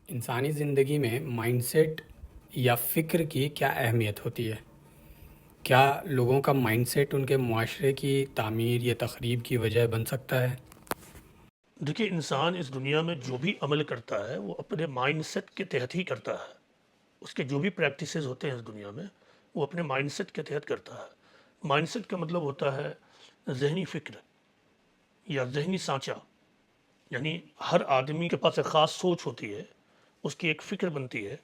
انسانی زندگی میں مائنڈ سیٹ یا فکر کی کیا اہمیت ہوتی ہے؟ کیا لوگوں کا مائنڈ سیٹ ان کے معاشرے کی تعمیر یا تخریب کی وجہ بن سکتا ہے؟ دیکھیے، انسان اس دنیا میں جو بھی عمل کرتا ہے وہ اپنے مائنڈ سیٹ کے تحت ہی کرتا ہے۔ اس کے جو بھی پریکٹسز ہوتے ہیں اس دنیا میں وہ اپنے مائنڈ سیٹ کے تحت کرتا ہے۔ مائنڈ سیٹ کا مطلب ہوتا ہے ذہنی فکر یا ذہنی سانچہ، یعنی ہر آدمی کے پاس ایک خاص سوچ ہوتی ہے، اس کی ایک فکر بنتی ہے،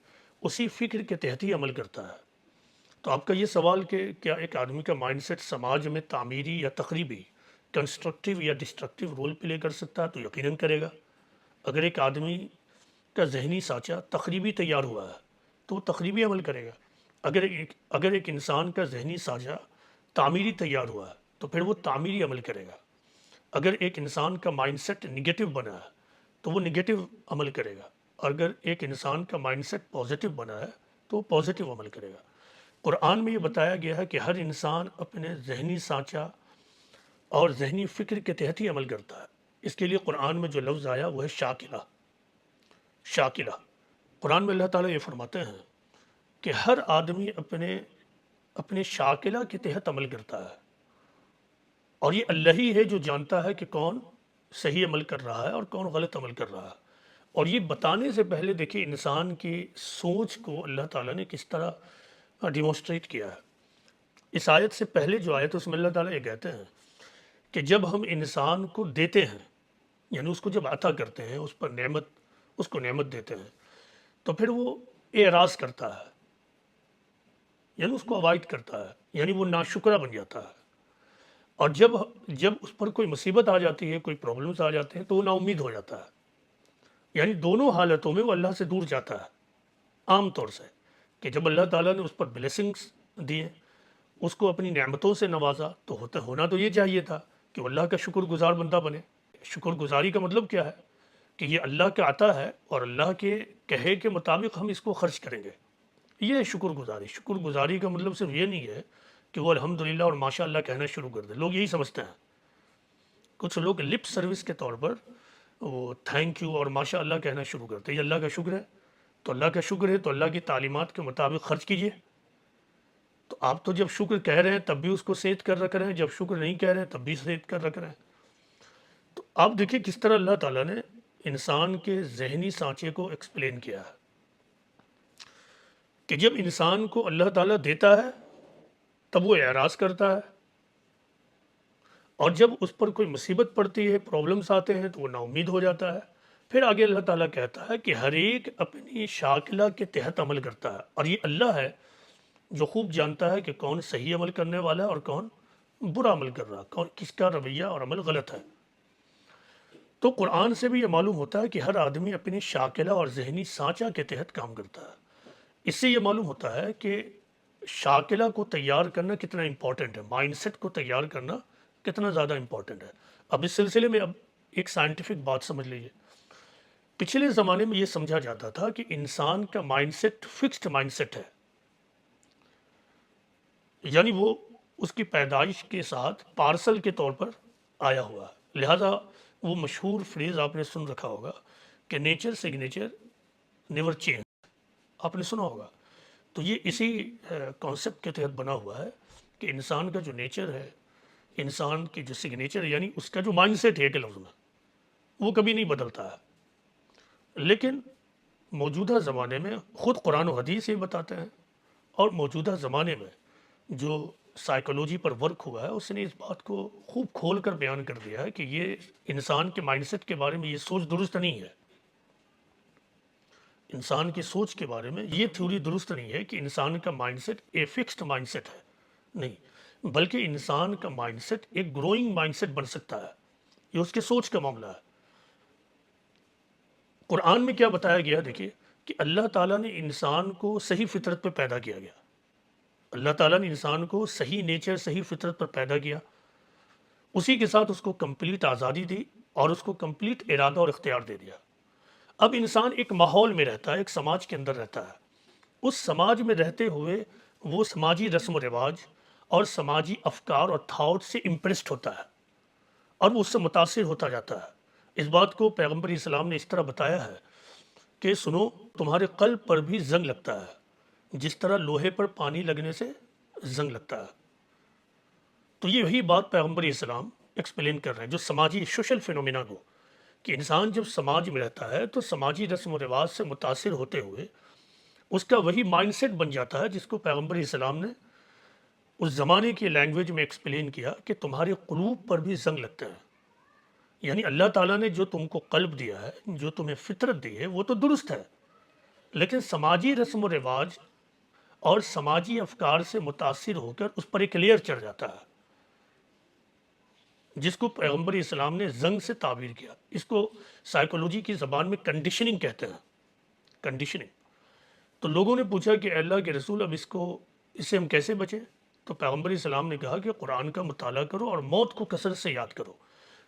اسی فکر کے تحت ہی عمل کرتا ہے۔ تو آپ کا یہ سوال کہ کیا ایک آدمی کا مائنڈ سیٹ سماج میں تعمیری یا تخریبی، کنسٹرکٹیو یا ڈسٹرکٹیو رول پلے کر سکتا ہے، تو یقیناً کرے گا۔ اگر ایک آدمی کا ذہنی سانچہ تخریبی تیار ہوا ہے تو وہ تخریبی عمل کرے گا۔ اگر ایک انسان کا ذہنی سانچہ تعمیری تیار ہوا ہے تو پھر وہ تعمیری عمل کرے گا۔ اگر ایک انسان کا مائنڈ سیٹ نگیٹو بنا ہے تو وہ نگیٹو عمل کرے گا۔ اگر ایک انسان کا مائنڈ سیٹ پازیٹو بنا ہے تو وہ پازیٹو عمل کرے گا۔ قرآن میں یہ بتایا گیا ہے کہ ہر انسان اپنے ذہنی سانچہ اور ذہنی فکر کے تحت ہی عمل کرتا ہے۔ اس کے لیے قرآن میں جو لفظ آیا وہ ہے شاکلہ۔ شاکلہ قرآن میں اللہ تعالیٰ یہ فرماتے ہیں کہ ہر آدمی اپنے شاکلہ کے تحت عمل کرتا ہے، اور یہ اللہ ہی ہے جو جانتا ہے کہ کون صحیح عمل کر رہا ہے اور کون غلط عمل کر رہا ہے۔ اور یہ بتانے سے پہلے دیکھیے انسان کی سوچ کو اللہ تعالیٰ نے کس طرح ڈیمونسٹریٹ کیا ہے۔ اس آیت سے پہلے جو آیت ہے اس میں اللہ تعالیٰ یہ کہتے ہیں کہ جب ہم انسان کو دیتے ہیں، یعنی اس کو جب عطا کرتے ہیں، اس کو نعمت دیتے ہیں، تو پھر وہ اعراض کرتا ہے، یعنی اس کو اوائڈ کرتا ہے، یعنی وہ ناشکرہ بن جاتا ہے۔ اور جب اس پر کوئی مصیبت آ جاتی ہے، کوئی پرابلمس آ جاتے ہیں، تو وہ نا امید ہو جاتا ہے۔ یعنی دونوں حالتوں میں وہ اللہ سے دور جاتا ہے۔ عام طور سے کہ جب اللہ تعالیٰ نے اس پر بلیسنگز دیے، اس کو اپنی نعمتوں سے نوازا، تو ہونا تو یہ چاہیے تھا کہ وہ اللہ کا شکر گزار بندہ بنے۔ شکر گزاری کا مطلب کیا ہے کہ یہ اللہ کا عطا ہے اور اللہ کے کہے کے مطابق ہم اس کو خرچ کریں گے، یہ ہے شکر گزاری۔ شکر گزاری کا مطلب صرف یہ نہیں ہے کہ وہ الحمدللہ اور ماشاء اللہ کہنا شروع کر دے۔ لوگ یہی سمجھتے ہیں، کچھ لوگ لپ سروس کے طور پر وہ تھینک یو اور ماشاء اللہ کہنا شروع کرتے ہیں۔ یہ اللہ کا شکر ہے، تو اللہ کا شکر ہے تو اللہ کی تعلیمات کے مطابق خرچ کیجیے۔ تو آپ تو جب شکر کہہ رہے ہیں تب بھی اس کو سیت کر رکھ رہے ہیں، جب شکر نہیں کہہ رہے ہیں تب بھی سیت کر رکھ رہے ہیں۔ تو آپ دیکھیں کس طرح اللہ تعالیٰ نے انسان کے ذہنی سانچے کو ایکسپلین کیا ہے کہ جب انسان کو اللہ تعالیٰ دیتا ہے تب وہ اعراض کرتا ہے، اور جب اس پر کوئی مصیبت پڑتی ہے، پرابلمس آتے ہیں، تو وہ نا امید ہو جاتا ہے۔ پھر آگے اللہ تعالیٰ کہتا ہے کہ ہر ایک اپنی شاکلہ کے تحت عمل کرتا ہے، اور یہ اللہ ہے جو خوب جانتا ہے کہ کون صحیح عمل کرنے والا ہے اور کون برا عمل کر رہا ہے، کس کا رویہ اور عمل غلط ہے۔ تو قرآن سے بھی یہ معلوم ہوتا ہے کہ ہر آدمی اپنی شاکلہ اور ذہنی سانچہ کے تحت کام کرتا ہے۔ اس سے یہ معلوم ہوتا ہے کہ شاکلہ کو تیار کرنا کتنا امپورٹنٹ ہے، مائنڈ سیٹ کو تیار کرنا کتنا زیادہ امپورٹنٹ ہے۔ اب اس سلسلے میں ایک سائنٹیفک بات سمجھ لیجیے۔ پچھلے زمانے میں یہ سمجھا جاتا تھا کہ انسان کا mindset fixed mindset ہے، یعنی وہ اس کی پیدائش کے ساتھ پارسل کے طور پر آیا ہوا ہے۔ لہٰذا وہ مشہور فریز آپ نے سن رکھا ہوگا کہ نیچر سگنیچر نیور چینج، آپ نے سنا ہوگا۔ تو یہ اسی کانسیپٹ کے تحت بنا ہوا ہے کہ انسان کا جو نیچر ہے، انسان کی جو سگنیچر یعنی اس کا جو مائنڈ سیٹ ہے، ایک لفظ میں وہ کبھی نہیں بدلتا ہے۔ لیکن موجودہ زمانے میں خود قرآن و حدیث یہ بتاتے ہیں، اور موجودہ زمانے میں جو سائیکولوجی پر ورک ہوا ہے اس نے اس بات کو خوب کھول کر بیان کر دیا ہے کہ یہ انسان کے مائنڈ سیٹ کے بارے میں یہ سوچ درست نہیں ہے۔ انسان کی سوچ کے بارے میں یہ تھیوری درست نہیں ہے کہ انسان کا مائنڈ سیٹ ایک فکسڈ مائنڈ سیٹ ہے، نہیں، بلکہ انسان کا مائنڈ سیٹ ایک گروئنگ مائنڈ سیٹ بن سکتا ہے۔ یہ اس کے سوچ کا معاملہ ہے۔ قرآن میں کیا بتایا گیا دیکھیے کہ اللہ تعالیٰ نے انسان کو صحیح فطرت پہ پیدا کیا گیا۔ اللہ تعالیٰ نے انسان کو صحیح نیچر، صحیح فطرت پر پیدا کیا، اسی کے ساتھ اس کو کمپلیٹ آزادی دی اور اس کو کمپلیٹ ارادہ اور اختیار دے دیا۔ اب انسان ایک ماحول میں رہتا ہے، ایک سماج کے اندر رہتا ہے۔ اس سماج میں رہتے ہوئے وہ سماجی رسم و رواج اور سماجی افکار اور تھاٹ سے امپریسڈ ہوتا ہے، اور وہ اس سے متاثر ہوتا جاتا ہے۔ اس بات کو پیغمبر اسلام نے اس طرح بتایا ہے کہ سنو تمہارے قلب پر بھی زنگ لگتا ہے جس طرح لوہے پر پانی لگنے سے زنگ لگتا ہے۔ تو یہ وہی بات پیغمبر اسلام ایکسپلین کر رہے ہیں جو سماجی سوشل فینومینا کو، کہ انسان جب سماج میں رہتا ہے تو سماجی رسم و رواج سے متاثر ہوتے ہوئے اس کا وہی مائنڈ سیٹ بن جاتا ہے جس کو پیغمبر اسلام نے اس زمانے کی لینگویج میں ایکسپلین کیا کہ تمہارے قلوب پر بھی زنگ لگتا ہے۔ یعنی اللہ تعالیٰ نے جو تم کو قلب دیا ہے، جو تمہیں فطرت دی ہے، وہ تو درست ہے، لیکن سماجی رسم و رواج اور سماجی افکار سے متاثر ہو کر اس پر ایک لیئر چڑھ جاتا ہے جس کو پیغمبر اسلام نے زنگ سے تعبیر کیا۔ اس کو سائیکولوجی کی زبان میں کنڈیشننگ کہتے ہیں، کنڈیشننگ۔ تو لوگوں نے پوچھا کہ اے اللہ کے رسول اب اس سے ہم کیسے بچیں؟ تو پیغمبر اسلام نے کہا کہ قرآن کا مطالعہ کرو اور موت کو کثرت سے یاد کرو۔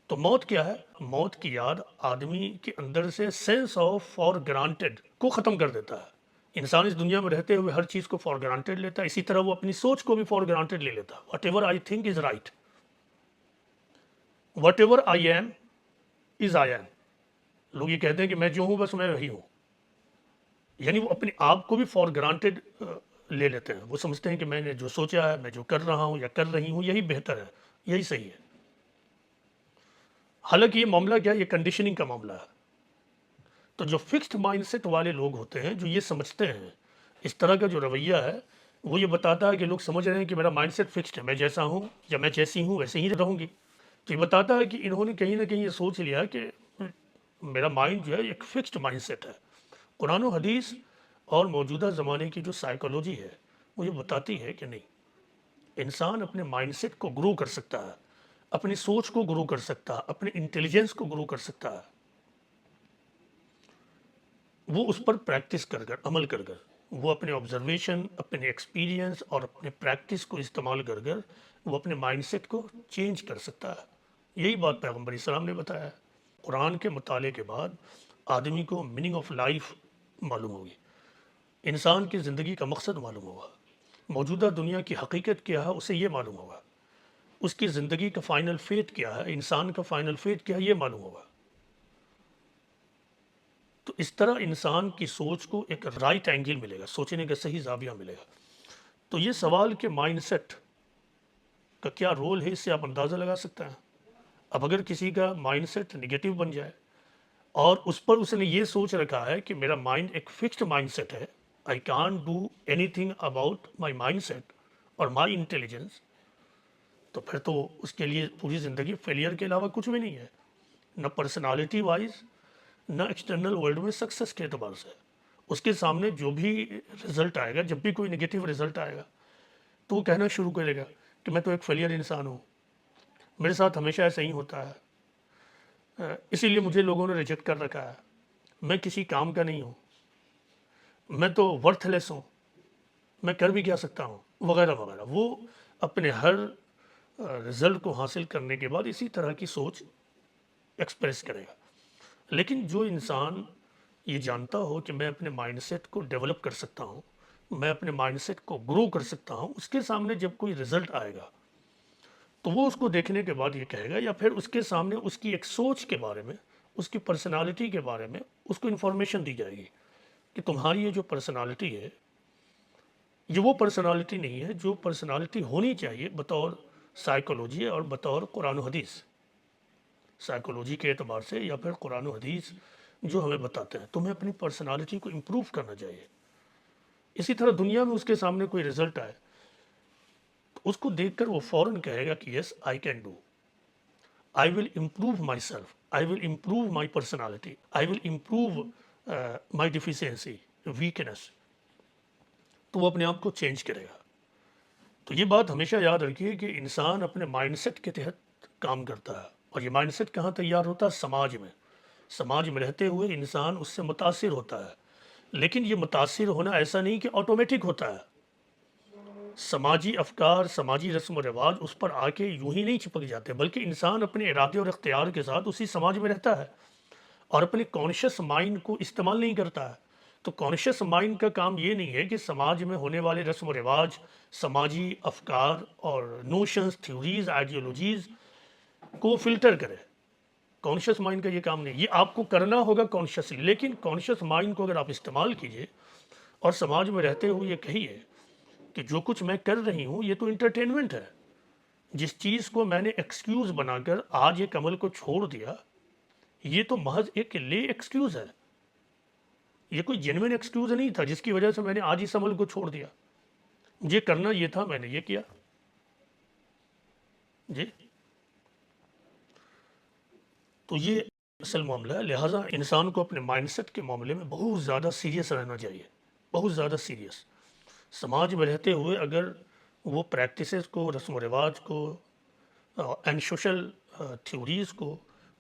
تو موت کیا ہے؟ موت کی یاد آدمی کے اندر سے سینس آف فار گرانٹیڈ کو ختم کر دیتا ہے۔ انسان اس دنیا میں رہتے ہوئے ہر چیز کو فار گرانٹیڈ لیتا ہے، اسی طرح وہ اپنی سوچ کو بھی فار گرانٹیڈ لے لیتا ہے۔ What ever I think is right, what ever I am is I am. لوگ یہ کہتے ہیں کہ میں جو ہوں بس میں وہی ہوں، یعنی وہ اپنے آپ کو بھی فار گرانٹیڈ لے لیتے ہیں۔ وہ سمجھتے ہیں کہ میں نے جو سوچا ہے، میں جو کر رہا ہوں یا کر رہی ہوں، یہی بہتر ہے، یہی صحیح ہے۔ حالانکہ یہ معاملہ کیا ہے؟ یہ کنڈیشننگ کا معاملہ ہے۔ تو جو فکسڈ مائنڈ سیٹ والے لوگ ہوتے ہیں، جو یہ سمجھتے ہیں، اس طرح کا جو رویہ ہے وہ یہ بتاتا ہے کہ لوگ سمجھ رہے ہیں کہ میرا مائنڈ سیٹ فکسڈ ہے، میں جیسا ہوں یا میں جیسی ہوں ویسے ہی رہوں گی۔ تو یہ بتاتا ہے کہ انہوں نے کہیں نہ کہیں یہ سوچ لیا کہ میرا مائنڈ جو ہے ایک فکسڈ مائنڈ سیٹ ہے۔ قرآن و حدیث اور موجودہ زمانے کی جو سائیکولوجی ہے وہ یہ بتاتی ہے کہ نہیں، انسان اپنے مائنڈ سیٹ کو گرو کر سکتا ہے، اپنی سوچ کو گرو کر سکتا ہے، اپنے انٹیلیجنس کو گرو کر سکتا ہے، وہ اس پر پریکٹس کر کر، عمل کر کر، وہ اپنے آبزرویشن، اپنے ایکسپیرینس اور اپنے پریکٹس کو استعمال کر کر وہ اپنے مائنڈ سیٹ کو چینج کر سکتا ہے۔ یہی بات پیغمبر اسلام نے بتایا ہے۔ قرآن کے مطالعے کے بعد آدمی کو میننگ آف لائف معلوم ہوگی، انسان کی زندگی کا مقصد معلوم ہوگا، موجودہ دنیا کی حقیقت کیا ہے اسے یہ معلوم ہوگا، اس کی زندگی کا فائنل فیٹ کیا ہے، انسان کا فائنل فیٹ کیا ہے یہ معلوم ہوگا۔ تو اس طرح انسان کی سوچ کو ایک رائٹ اینگل ملے گا، سوچنے کا صحیح زاویہ ملے گا۔ تو یہ سوال کہ مائنڈ سیٹ کا کیا رول ہے، اس سے آپ اندازہ لگا سکتے ہیں۔ اب اگر کسی کا مائنڈ سیٹ نگیٹو بن جائے اور اس پر اس نے یہ سوچ رکھا ہے کہ میرا مائنڈ ایک فکسڈ مائنڈ سیٹ ہے، I can't do anything about my mindset اور مائی انٹیلیجنس، تو پھر تو اس کے لیے پوری زندگی فیلئر کے علاوہ کچھ بھی نہیں ہے، نہ پرسنالٹی وائز نہ ایکسٹرنل ورلڈ میں سکسس کے اعتبار سے۔ اس کے سامنے جو بھی رزلٹ آئے گا، جب بھی کوئی نگیٹو رزلٹ آئے گا تو وہ کہنا شروع کرے گا کہ میں تو ایک فیلئر انسان ہوں، میرے ساتھ ہمیشہ ایسا ہی ہوتا ہے، اسی لیے مجھے لوگوں نے ریجیکٹ کر رکھا ہے، میں کسی کام کا نہیں ہوں، میں تو ورتھ لیس ہوں، میں کر بھی کیا سکتا ہوں، وغیرہ وغیرہ۔ وہ اپنے ہر رزلٹ کو حاصل کرنے کے بعد اسی طرح کی سوچ ایکسپریس کرے گا۔ لیکن جو انسان یہ جانتا ہو کہ میں اپنے مائنڈ سیٹ کو ڈیولپ کر سکتا ہوں، میں اپنے مائنڈ سیٹ کو گرو کر سکتا ہوں، اس کے سامنے جب کوئی رزلٹ آئے گا تو وہ اس کو دیکھنے کے بعد یہ کہے گا، یا پھر اس کے سامنے اس کی ایک سوچ کے بارے میں، اس کی پرسنالٹی کے بارے میں اس کو انفارمیشن دی جائے گی کہ تمہاری یہ جو پرسنالٹی ہے یہ وہ پرسنالٹی نہیں ہے جو پرسنالٹی ہونی چاہیے بطور سائیکولوجی اور بطور قرآن و حدیث، سائیکولوجی کے اعتبار سے یا پھر قرآن و حدیث جو ہمیں بتاتے ہیں تمہیں اپنی پرسنالٹی کو امپروو کرنا چاہیے۔ اسی طرح دنیا میں اس کے سامنے کوئی رزلٹ آئے تو اس کو دیکھ کر وہ فوراً کہے گا کہ yes I can do, I will improve my self, I will improve my personality, I will improve my deficiency, weakness, تو وہ اپنے آپ کو چینج کرے گا۔ تو یہ بات ہمیشہ یاد رکھیے کہ انسان اپنے مائنڈ سیٹ کے تحت کام کرتا ہے، اور یہ مائنڈ سیٹ کہاں تیار ہوتا ہے؟ سماج میں۔ سماج میں رہتے ہوئے انسان اس سے متاثر ہوتا ہے، لیکن یہ متاثر ہونا ایسا نہیں کہ آٹومیٹک ہوتا ہے۔ سماجی افکار، سماجی رسم و رواج اس پر آ کے یوں ہی نہیں چپک جاتے، بلکہ انسان اپنے ارادے اور اختیار کے ساتھ اسی سماج میں رہتا ہے اور اپنے کانشیس مائنڈ کو استعمال نہیں کرتا ہے۔ تو کانشیس مائنڈ کا کام یہ نہیں ہے کہ سماج میں ہونے والے رسم و رواج، سماجی افکار اور نوشنز، تھیوریز، آئیڈیالوجیز کو فلٹر کرے۔ کانشیس مائنڈ کا یہ کام نہیں، یہ آپ کو کرنا ہوگا کانشیسلی، لیکن کانشیس مائنڈ کو اگر آپ استعمال کیجئے اور سماج میں رہتے ہوئے یہ کہیے کہ جو کچھ میں کر رہی ہوں یہ تو انٹرٹینمنٹ ہے، جس چیز کو میں نے ایکسکیوز بنا کر آج ایک عمل کو چھوڑ دیا، یہ تو محض ایک لے ایکسکیوز ہے، یہ کوئی جینوین ایکسکیوز نہیں تھا جس کی وجہ سے میں نے آج اس عمل کو چھوڑ دیا، مجھے کرنا یہ تھا، میں نے یہ کیا جی۔ تو یہ اصل معاملہ ہے، لہٰذا انسان کو اپنے مائنڈ سیٹ کے معاملے میں بہت زیادہ سیریس رہنا چاہیے، بہت زیادہ سیریس۔ سماج میں رہتے ہوئے اگر وہ پریکٹسز کو، رسم و رواج کو اینڈ سوشل تھیوریز کو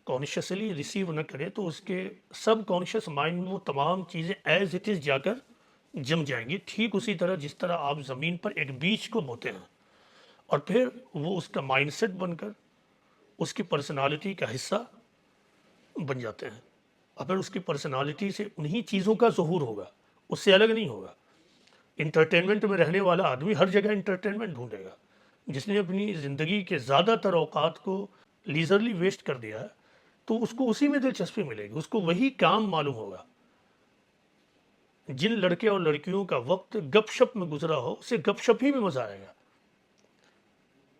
کانشیسلی ریسیو نہ کرے تو اس کے سب کانشیس مائنڈ میں وہ تمام چیزیں ایز اٹ از جا کر جم جائیں گی، ٹھیک اسی طرح جس طرح آپ زمین پر ایک بیج کو بوتے ہیں اور پھر وہ اس کا مائنڈ سیٹ بن کر اس کی پرسنالٹی کا حصہ بن جاتے ہیں، اور پھر اس کی پرسنالٹی سے انہی چیزوں کا ظہور ہوگا، اس سے الگ نہیں ہوگا۔ انٹرٹینمنٹ میں رہنے والا آدمی ہر جگہ انٹرٹینمنٹ ڈھونڈے گا، جس نے اپنی زندگی کے زیادہ تر اوقات کو لیزرلی ویسٹ کر دیا ہے تو اس کو اسی میں دلچسپی ملے گی، اس کو وہی کام معلوم ہوگا۔ جن لڑکے اور لڑکیوں کا وقت گپ شپ میں گزرا ہو اسے گپ شپ ہی میں مزہ آئے گا،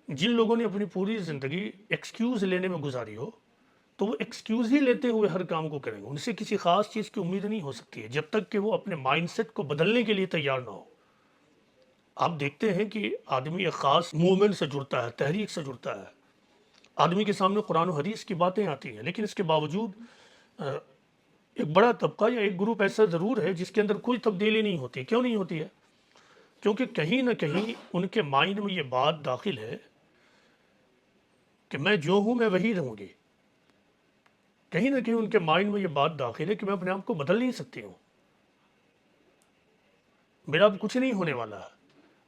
جن لوگوں نے اپنی پوری زندگی ایکسکیوز لینے میں گزاری ہو تو وہ ایکسکیوز ہی لیتے ہوئے ہر کام کو کریں گے، ان سے کسی خاص چیز کی امید نہیں ہو سکتی ہے جب تک کہ وہ اپنے مائنڈ سیٹ کو بدلنے کے لیے تیار نہ ہو۔ آپ دیکھتے ہیں کہ آدمی ایک خاص موومنٹ سے جڑتا ہے، تحریک سے جڑتا ہے، آدمی کے سامنے قرآن و حدیث کی باتیں آتی ہیں، لیکن اس کے باوجود ایک بڑا طبقہ یا ایک گروپ ایسا ضرور ہے جس کے اندر کوئی تبدیلی نہیں ہوتی۔ کیوں نہیں ہوتی ہے؟ کیونکہ کہیں نہ کہیں ان کے مائنڈ میں یہ بات داخل ہے کہ میں جو ہوں میں وہی رہوں گی، کہیں نہ کہیں ان کے مائنڈ میں یہ بات داخل ہے کہ میں اپنے آپ کو بدل نہیں سکتی ہوں، میرا اب کچھ نہیں ہونے والا ہے،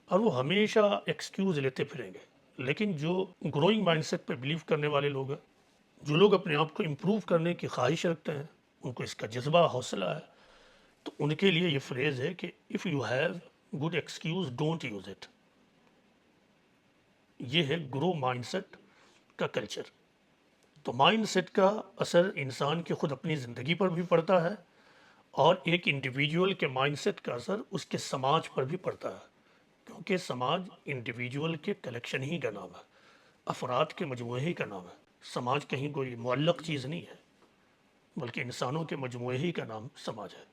اور وہ ہمیشہ ایکسکیوز لیتے پھریں گے۔ لیکن جو گروئنگ مائنڈ سیٹ پہ بلیو کرنے والے لوگ ہیں، جو لوگ اپنے آپ کو امپروو کرنے کی خواہش رکھتے ہیں، ان کو اس کا جذبہ حوصلہ ہے، تو ان کے لیے یہ فریز ہے کہ if you have good excuse don't use it. یہ ہے گرو مائنڈ سیٹ کا کلچر۔ تو مائنڈ سیٹ کا اثر انسان کی خود اپنی زندگی پر بھی پڑتا ہے، اور ایک انڈیویجول کے مائنڈ سیٹ کا اثر اس کے سماج پر بھی پڑتا ہے، کیونکہ سماج انڈیویجول کے کلیکشن ہی کا نام ہے، افراد کے مجموعے ہی کا نام ہے۔ سماج کہیں کوئی معلق چیز نہیں ہے، بلکہ انسانوں کے مجموعے ہی کا نام سماج ہے۔